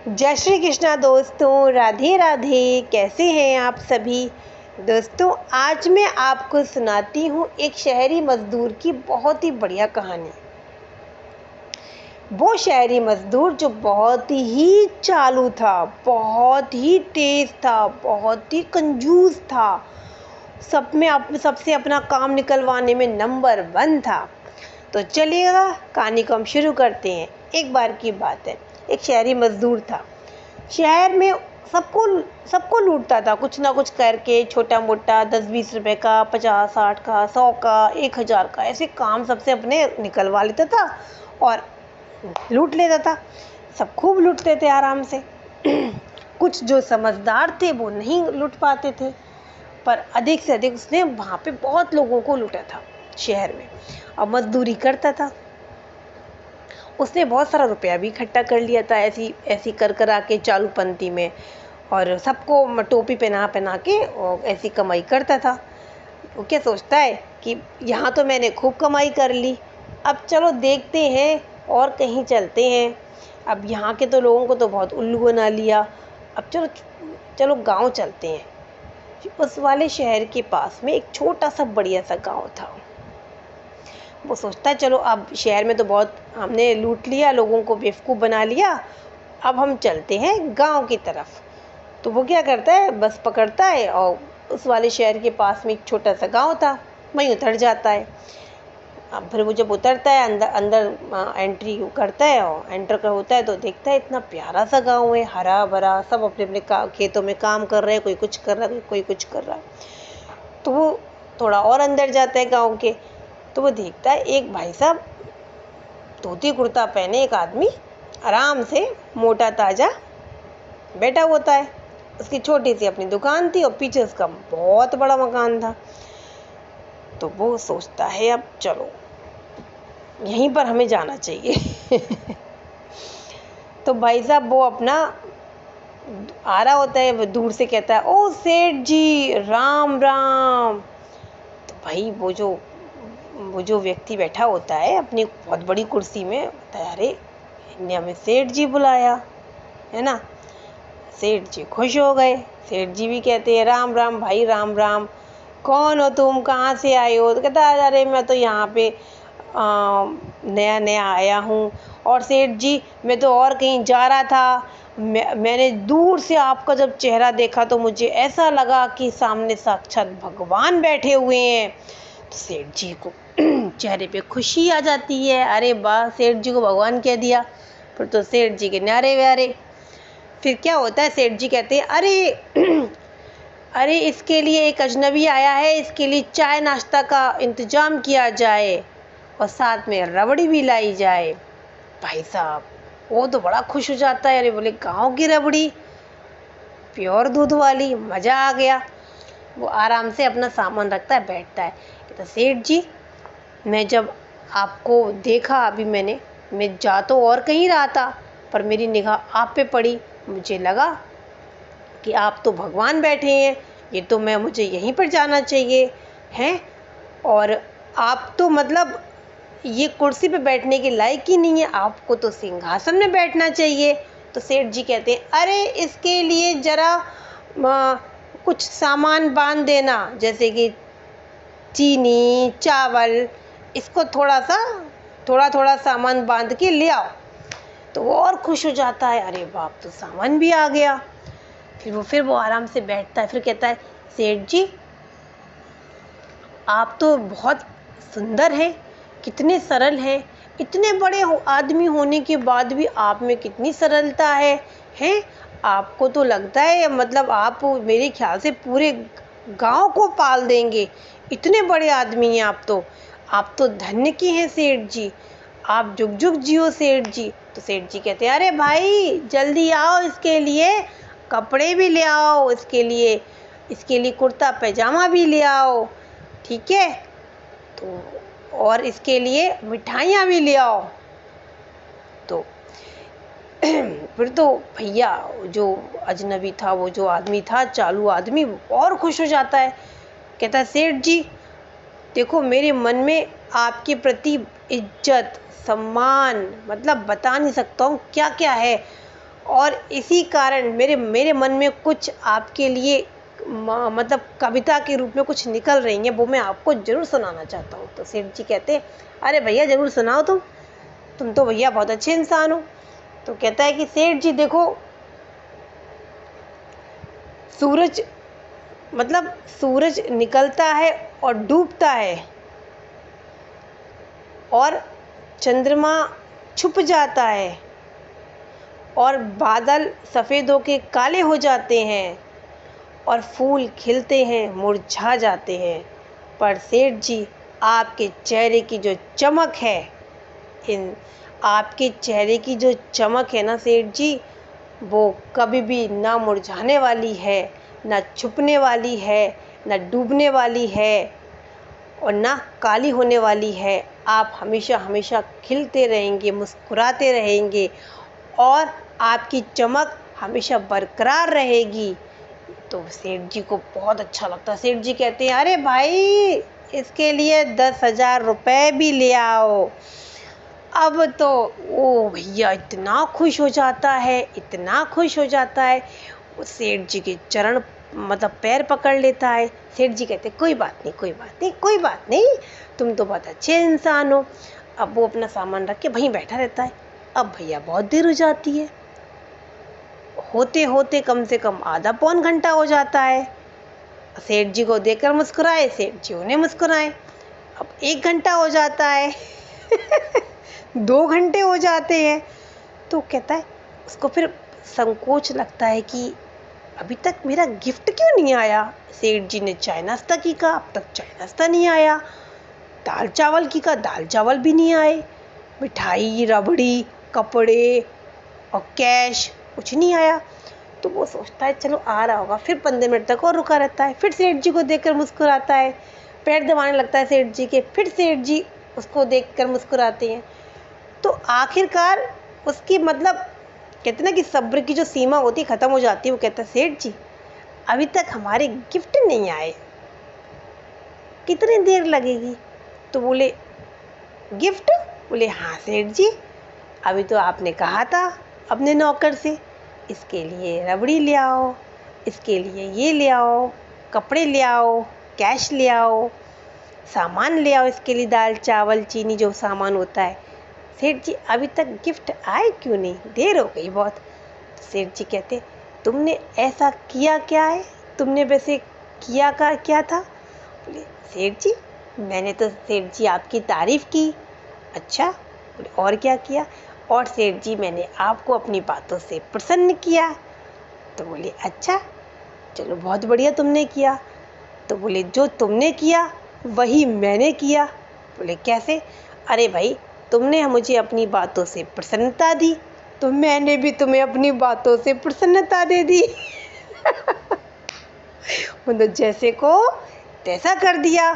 जय श्री कृष्णा दोस्तों, राधे राधे। कैसे हैं आप सभी दोस्तों। आज मैं आपको सुनाती हूँ एक शहरी मज़दूर की बहुत ही बढ़िया कहानी। वो शहरी मज़दूर जो बहुत ही चालू था, बहुत ही तेज़ था, बहुत ही कंजूस था, सबसे अपना काम निकलवाने में नंबर 1 था। तो चलिएगा कहानी को हम शुरू करते हैं। एक बार की बात है, एक शहरी मज़दूर था। शहर में सबको लूटता था, कुछ ना कुछ करके, छोटा मोटा 10-20 रुपए का, 50-60 का, 100 का, 1000 का, ऐसे काम सबसे अपने निकलवा लेता था और लूट लेता था। सब खूब लूटते थे आराम से। कुछ जो समझदार थे वो नहीं लूट पाते थे, पर अधिक से अधिक उसने वहाँ पे बहुत लोगों को लूटा था शहर में, और मजदूरी करता था। उसने बहुत सारा रुपया भी इकट्ठा कर लिया था ऐसी ऐसी कर आके चालू पंथी में, और सबको टोपी पहना पहना के और ऐसी कमाई करता था। वो क्या सोचता है कि यहाँ तो मैंने खूब कमाई कर ली, अब चलो देखते हैं और कहीं चलते हैं। अब यहाँ के तो लोगों को तो बहुत उल्लू बना लिया, अब चलो चलो गांव चलते हैं। उस वाले शहर के पास में एक छोटा सा बढ़िया सा गांव था। वो सोचता है चलो अब शहर में तो बहुत हमने लूट लिया, लोगों को बेवकूफ़ बना लिया, अब हम चलते हैं गांव की तरफ। तो वो क्या करता है, बस पकड़ता है और उस वाले शहर के पास में एक छोटा सा गांव था, वहीं उतर जाता है। अब फिर वो जब उतरता है, अंदर अंदर एंट्री करता है और एंटर कर होता है तो देखता है इतना प्यारा सा गांव है, हरा भरा, सब अपने अपने खेतों में काम कर रहे हैं, कोई कुछ कर रहा है, कोई कुछ कर रहा है। तो वो थोड़ा और अंदर जाता है गांव के, तो वो देखता है एक भाई साहब धोती कुर्ता पहने, एक आदमी आराम से मोटा ताजा बैठा होता है। उसकी छोटी सी अपनी दुकान थी और पीछे उसका बहुत बड़ा मकान था। तो वो सोचता है अब चलो यहीं पर हमें जाना चाहिए। तो भाई साहब वो अपना आ रहा होता है, वो दूर से कहता है, ओ सेठ जी राम राम। तो भाई वो जो व्यक्ति बैठा होता है अपनी बहुत बड़ी कुर्सी में, बताया अरे इनने हमें सेठ जी बुलाया है ना। सेठ जी खुश हो गए। सेठ जी भी कहते हैं राम राम भाई, राम राम, कौन हो तुम, कहाँ से आए हो। तो कहता है अरे मैं तो यहाँ पे नया नया आया हूँ, और सेठ जी मैं तो और कहीं जा रहा था, मैंने दूर से आपका जब चेहरा देखा तो मुझे ऐसा लगा कि सामने साक्षात भगवान बैठे हुए हैं। तो सेठ जी को चेहरे पे खुशी आ जाती है, अरे वाह, सेठ जी को भगवान कह दिया। फिर तो सेठ जी के न्यारे व्यारे। फिर क्या होता है, सेठ जी कहते हैं अरे अरे इसके लिए एक अजनबी आया है, इसके लिए चाय नाश्ता का इंतजाम किया जाए और साथ में रबड़ी भी लाई जाए। भाई साहब वो तो बड़ा खुश हो जाता है, अरे बोले गांव की रबड़ी, प्योर दूध वाली, मज़ा आ गया। वो आराम से अपना सामान रखता है, बैठता है, कहता सेठ जी मैं जब आपको देखा अभी मैं जा तो और कहीं रहा था, पर मेरी निगाह आप पे पड़ी, मुझे लगा कि आप तो भगवान बैठे हैं, ये तो मुझे यहीं पर जाना चाहिए हैं, और आप तो मतलब ये कुर्सी पे बैठने के लायक ही नहीं है, आपको तो सिंहासन में बैठना चाहिए। तो सेठ जी कहते हैं अरे इसके लिए ज़रा कुछ सामान बांध देना, जैसे कि चीनी चावल, इसको थोड़ा थोड़ा सामान बांध के ले आओ। तो वो और खुश हो जाता है, अरे बाप, तो सामान भी आ गया। फिर वो आराम से बैठता है, फिर कहता है सेठ जी आप तो बहुत सुंदर हैं, कितने सरल हैं, इतने बड़े आदमी होने के बाद भी आप में कितनी सरलता है आपको तो लगता है मतलब आप मेरे ख्याल से पूरे गांव को पाल देंगे, इतने बड़े आदमी हैं आप तो धन्य की हैं सेठ जी, आप जुग जुग जियो सेठ जी। तो सेठ जी कहते हैं अरे भाई जल्दी आओ, इसके लिए कपड़े भी ले आओ, इसके लिए कुर्ता पैजामा भी ले आओ, ठीक है, तो और इसके लिए मिठाइयाँ भी ले आओ। तो फिर तो भैया जो अजनबी था, वो जो आदमी था चालू आदमी, और खुश हो जाता है, कहता है सेठ जी देखो मेरे मन में आपके प्रति इज्जत सम्मान मतलब बता नहीं सकता हूँ क्या क्या है, और इसी कारण मेरे मेरे मन में कुछ आपके लिए मतलब कविता के रूप में कुछ निकल रही है, वो मैं आपको ज़रूर सुनाना चाहता हूँ। तो सेठ जी कहते, अरे भैया ज़रूर सुनाओ, तुम तो भैया बहुत अच्छे इंसान हो। तो कहता है कि सेठ जी देखो, सूरज मतलब सूरज निकलता है और डूबता है, और चंद्रमा छुप जाता है, और बादल सफ़ेद होके काले हो जाते हैं, और फूल खिलते हैं मुरझा जाते हैं। पर सेठ जी, आपके चेहरे की जो चमक है, इन आपके चेहरे की जो चमक है ना सेठ जी, वो कभी भी ना मुरझाने वाली है, ना छुपने वाली है, ना डूबने वाली है, और ना काली होने वाली है। आप हमेशा हमेशा खिलते रहेंगे, मुस्कुराते रहेंगे, और आपकी चमक हमेशा बरकरार रहेगी। तो सेठ जी को बहुत अच्छा लगता है। सेठ जी कहते हैं, अरे भाई, इसके लिए 10,000 रुपये भी ले आओ। अब तो ओ भैया इतना खुश हो जाता है, इतना खुश हो जाता है, वो सेठ जी के चरण मतलब पैर पकड़ लेता है। सेठ जी कहते, कोई बात नहीं, कोई बात नहीं, कोई बात नहीं, तुम तो बहुत अच्छे इंसान हो। अब वो अपना सामान रख के वहीं बैठा रहता है। अब भैया बहुत देर हो जाती है, होते होते कम से कम आधा पौन घंटा हो जाता है। सेठ जी को देखकर मुस्कुराए, सेठ जी उन्हें मुस्कुराए। अब 1 घंटा हो जाता है, 2 घंटे हो जाते हैं। तो कहता है, उसको फिर संकोच लगता है कि अभी तक मेरा गिफ्ट क्यों नहीं आया। सेठ जी ने चाय नाश्ता की का, अब तक चाय नाश्ता नहीं आया। दाल चावल की का, दाल चावल भी नहीं आए। मिठाई, रबड़ी, कपड़े और कैश कुछ नहीं आया। तो वो सोचता है चलो आ रहा होगा। फिर 15 मिनट तक और रुका रहता है। फिर सेठ जी को देखकर मुस्कुराता है, पैर दबाने लगता है सेठ जी के। फिर सेठ जी उसको देखकर मुस्कुराते हैं। तो आखिरकार उसकी मतलब कहते ना कि सब्र की जो सीमा होती है ख़त्म हो जाती है। वो कहता है, सेठ जी अभी तक हमारे गिफ्ट नहीं आए, कितनी देर लगेगी। तो बोले, गिफ्ट? बोले, हाँ सेठ जी, अभी तो आपने कहा था अपने नौकर से, इसके लिए रबड़ी ले आओ, इसके लिए ये ले आओ, कपड़े ले आओ, कैश ले आओ, सामान ले आओ, इसके लिए दाल चावल चीनी जो सामान होता है। सेठ जी अभी तक गिफ्ट आए क्यों नहीं, देर हो गई बहुत। तो सेठ जी कहते, तुमने ऐसा किया क्या है, तुमने वैसे किया का क्या था। बोले, सेठ जी मैंने तो सेठ जी आपकी तारीफ़ की। अच्छा, बोले और क्या किया। और सेठ जी मैंने आपको अपनी बातों से प्रसन्न किया। तो बोले, अच्छा चलो बहुत बढ़िया तुमने किया। तो बोले, जो तुमने किया वही मैंने किया। बोले, कैसे। अरे भाई, तुमने मुझे अपनी बातों से प्रसन्नता दी, तो मैंने भी तुम्हें अपनी बातों से प्रसन्नता दे दी। मतलब जैसे को तैसा कर दिया।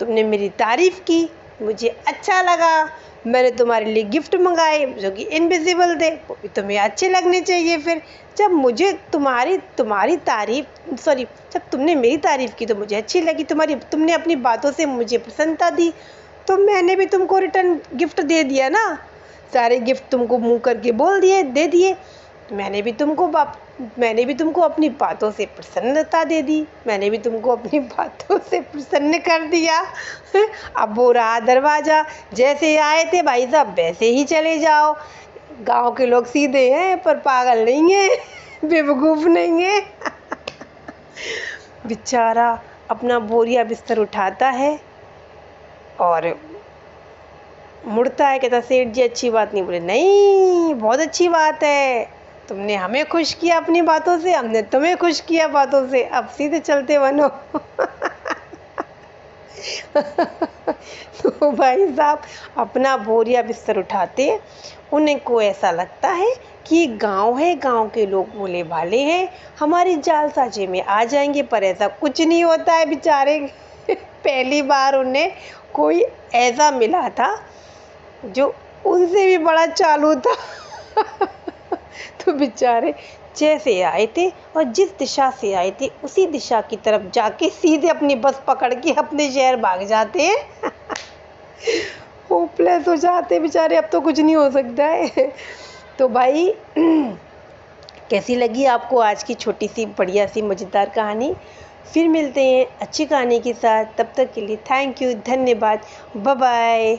तुमने मेरी तारीफ़ की, मुझे अच्छा लगा, मैंने तुम्हारे लिए गिफ्ट मंगाए जो कि इनविजिबल थे, वो भी तुम्हें अच्छे लगने चाहिए। फिर जब मुझे तुम्हारी तारीफ़ जब तुमने मेरी तारीफ़ की तो मुझे अच्छी लगी, तुमने अपनी बातों से मुझे प्रसन्नता दी, तो मैंने भी तुमको रिटर्न गिफ्ट दे दिया ना। सारे गिफ्ट तुमको मुँह करके बोल दिए, दे दिए। मैंने भी तुमको अपनी बातों से प्रसन्नता दे दी, मैंने भी तुमको अपनी बातों से प्रसन्न कर दिया। अब वो रहा दरवाज़ा, जैसे आए थे भाई साहब वैसे ही चले जाओ। गांव के लोग सीधे हैं पर पागल नहीं है, बेवकूफ़ नहीं है। बेचारा अपना बोरिया बिस्तर उठाता है और मुड़ता है, कहता, सेठ जी अच्छी बात नहीं। बोले, नहीं बहुत अच्छी बात है, तुमने हमें खुश किया अपनी बातों से, हमने तुम्हें खुश किया बातों से, अब सीधे चलते बनो। तो भाई साहब अपना बोरिया बिस्तर उठाते, उन्हें को ऐसा लगता है कि गांव है, गांव के लोग भोले भाले हैं, हमारी जाल साझे में आ जाएंगे। पर ऐसा कुछ नहीं होता है बेचारे। पहली बार उन्हें कोई ऐसा मिला था जो उनसे भी बड़ा चालू था। तो बेचारे जैसे आए थे और जिस दिशा से आए थे उसी दिशा की तरफ जाके सीधे अपनी बस पकड़ के अपने शहर भाग जाते हैं। होपलेस हो जाते बेचारे, अब तो कुछ नहीं हो सकता है। तो भाई कैसी लगी आपको आज की छोटी सी बढ़िया सी मज़ेदार कहानी। फिर मिलते हैं अच्छी कहानी के साथ, तब तक के लिए थैंक यू, धन्यवाद, बाय बाय।